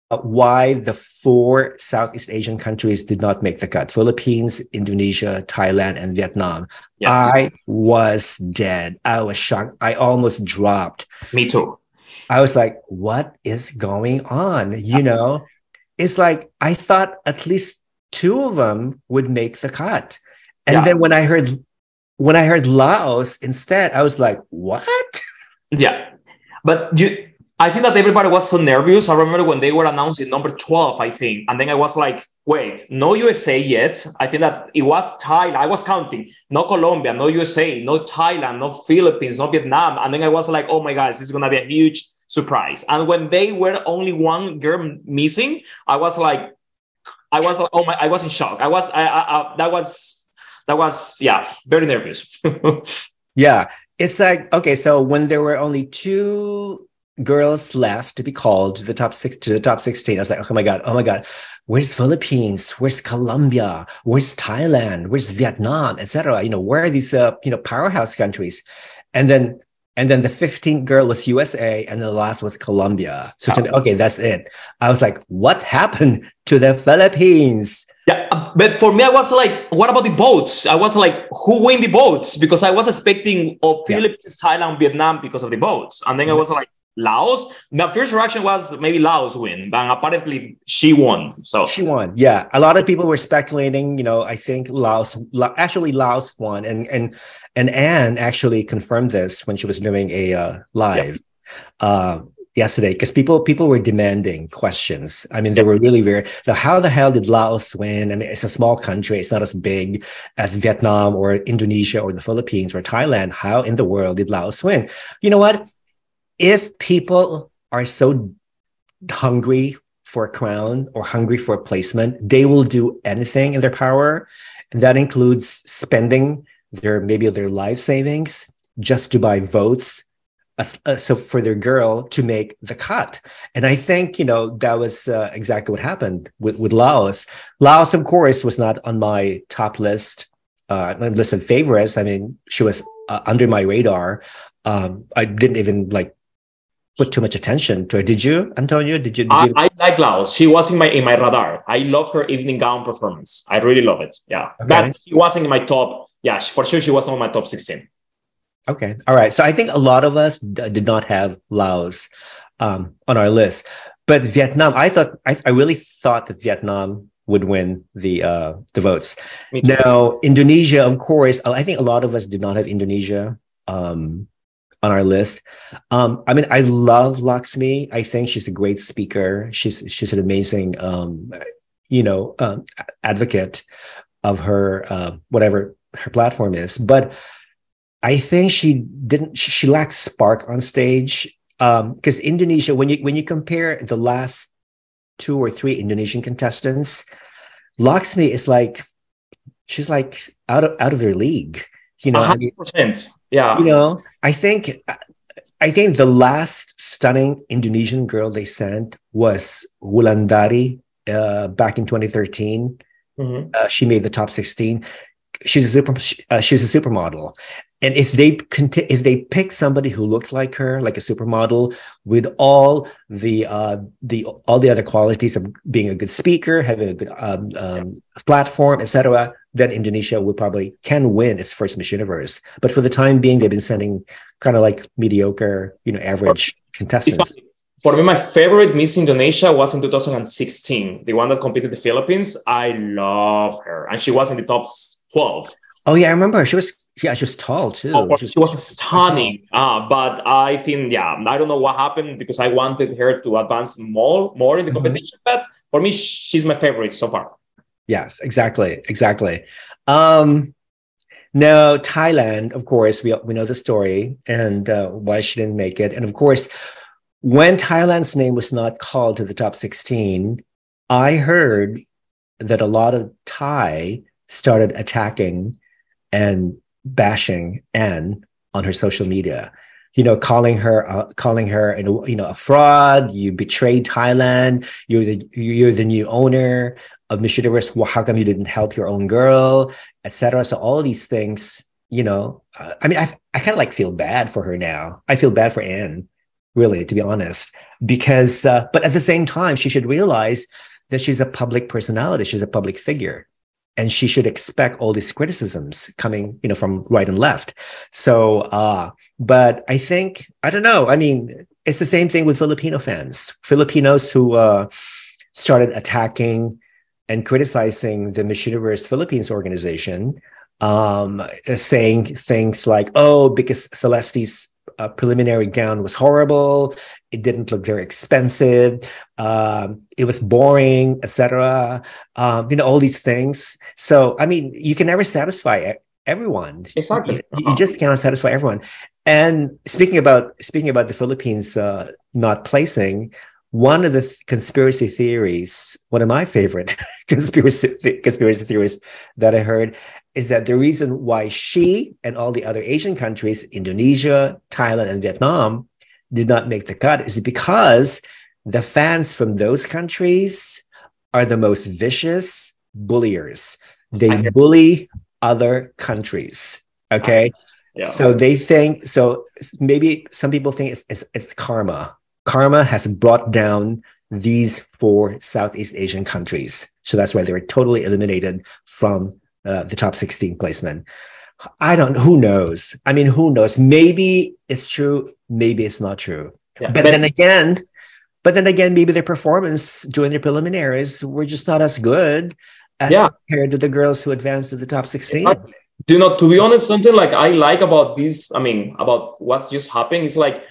why the four Southeast Asian countries did not make the cut: Philippines, Indonesia, Thailand, and Vietnam. Yes. I was dead. I was shocked. I almost dropped. Me too. I was like, what is going on? You know, it's like I thought at least two of them would make the cut. And Yeah. then when I heard Laos instead, I was like, what? Yeah. But I think that everybody was so nervous. I remember when they were announcing number 12, I think. And then I was like, wait, no USA yet. I think that it was Thailand. I was counting. No Colombia, no USA, no Thailand, no Philippines, no Vietnam. And then I was like, oh my gosh, this is going to be a huge surprise. And when they were only one girl missing, I was like, oh my, I was in shock. That was, yeah, very nervous. Yeah. It's like, okay, so when there were only two girls left to be called to the top 16, I was like, oh my God, where's Philippines? Where's Colombia? Where's Thailand? Where's Vietnam, etc.? You know, where are these powerhouse countries? And then the 15th girl was USA, and the last was Colombia. So okay, that's it. I was like, what happened to the Philippines? Yeah, but for me, I was like, what about the boats? I was like, who win the boats? Because I was expecting of Philippines, Thailand, Vietnam because of the boats. And then I was like, Laos? The first reaction was maybe Laos win, but apparently she won. So she won. Yeah. A lot of people were speculating, you know, I think Laos won. And Anne actually confirmed this when she was doing a live. Yesterday, because people were demanding questions. I mean, they were really very, how the hell did Laos win? I mean, it's a small country. It's not as big as Vietnam or Indonesia or the Philippines or Thailand. How in the world did Laos win? You know what? If people are so hungry for a crown or hungry for a placement, they will do anything in their power. And that includes spending maybe their life savings just to buy votes. So for their girl to make the cut. And I think, you know, that was exactly what happened with Laos. Laos, of course, was not on my top list, my list of favorites. I mean, she was under my radar. I didn't even put too much attention to her. Did you, Antonio? Did you? I like Laos. She was in my radar. I love her evening gown performance. I really love it. Yeah. Okay. But she wasn't in my top. Yeah, for sure she was not in my top 16. Okay. All right. So I think a lot of us did not have Laos on our list, but Vietnam, I really thought that Vietnam would win the votes. Now, Indonesia, of course, I think a lot of us did not have Indonesia on our list. I mean, I love Lakshmi. I think she's a great speaker. She's an amazing, advocate of her, whatever her platform is, but I think she lacked spark on stage. Because Indonesia, when you compare the last 2 or 3 Indonesian contestants, Lakshmi is she's out of their league. You know, 100%. Yeah. You know, I think the last stunning Indonesian girl they sent was Wulandari back in 2013. Mm-hmm. She made the top 16. She's a supermodel. And if they pick somebody who looked like her, like a supermodel, with all the other qualities of being a good speaker, having a good platform, etc., then Indonesia can win its first Miss Universe. But for the time being, they've been sending kind of mediocre, average contestants. For me, my favorite Miss Indonesia was in 2016, the one that competed in the Philippines. I love her, and she was in the top 12. Oh yeah, I remember. She was tall too. She was stunning. But I think, I don't know what happened because I wanted her to advance more in the competition. But for me, she's my favorite so far. Yes, exactly. Now, Thailand, of course, we know the story and why she didn't make it. And of course, when Thailand's name was not called to the top 16, I heard that a lot of Thai started attacking and bashing Anne on her social media, calling her a fraud. You betrayed Thailand. You're the new owner of Miss Universe. Well, how come you didn't help your own girl, etc.? So all of these things, I mean, I kind of feel bad for her now. I feel bad for Anne, really, to be honest. because, but at the same time, she should realize that she's a public personality. She's a public figure, and she should expect all these criticisms coming, from right and left. So, but I think, I don't know. I mean, it's the same thing with Filipino fans, Filipinos who started attacking and criticizing the Miss Universe Philippines organization, saying things like, "Oh, because Celeste's preliminary gown was horrible, it didn't look very expensive, it was boring, etc." All these things. So, I mean, you can never satisfy everyone. Exactly. You just cannot satisfy everyone. And speaking about the Philippines not placing, one of the conspiracy theories, one of my favorite conspiracy theories that I heard, is that the reason why she and all the other Asian countries, Indonesia, Thailand, and Vietnam, did not make the cut is because the fans from those countries are the most vicious bulliers. They bully other countries. Okay. Yeah. So they think, so maybe some people think it's karma. Karma has brought down these 4 Southeast Asian countries. So that's why they were totally eliminated from the top 16 placement. Who knows? I mean, who knows? Maybe it's true. Maybe it's not true. Yeah, but then again, maybe their performance during the preliminaries were just not as good as compared to the girls who advanced to the top 16. Exactly. To be honest, something like I like about this, about what just happened is like,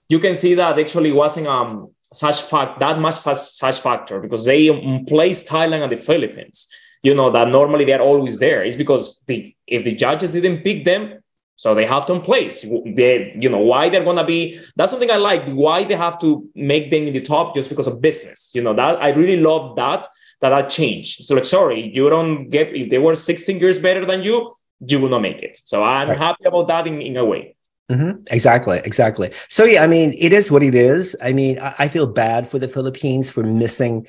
you can see that actually wasn't such factor because they placed Thailand and the Philippines. That normally they're always there. It's because if the judges didn't pick them, so they have to place. Why they're gonna be? That's something I like. Why they have to make them in the top just because of business. That I really love that changed. So like, sorry, you don't get, if they were 16 years better than you will not make it. So I'm happy about that in a way. Mm-hmm. Exactly. So yeah, I mean, it is what it is. I mean, I feel bad for the Philippines for missing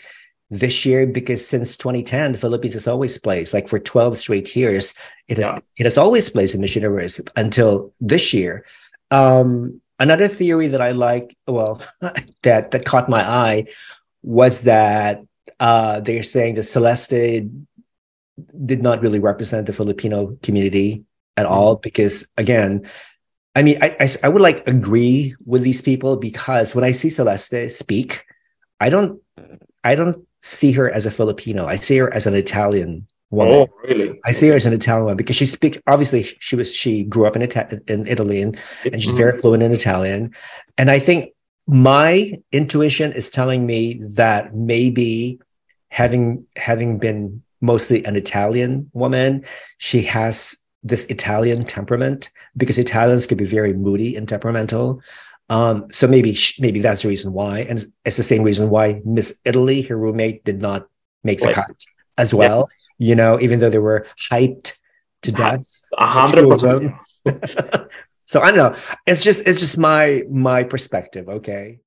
this year, because since 2010, the Philippines has always placed, like for 12 straight years, it has always placed in Miss Universe until this year. Another theory that I like, that caught my eye, was that they're saying that Celeste did not really represent the Filipino community at all, because again, I mean, I would like agree with these people, because when I see Celeste speak, I don't see her as a Filipino. I see her as an Italian woman. Oh, really? I see her as an Italian woman because obviously she grew up in Italy, and she's very fluent in Italian. And I think my intuition is telling me that maybe having been mostly an Italian woman, she has this Italian temperament, because Italians could be very moody and temperamental. So maybe that's the reason why. And it's the same reason why Miss Italy, her roommate, did not make the cut as well. Even though they were hyped to death. 100%. So I don't know. It's just my perspective. Okay.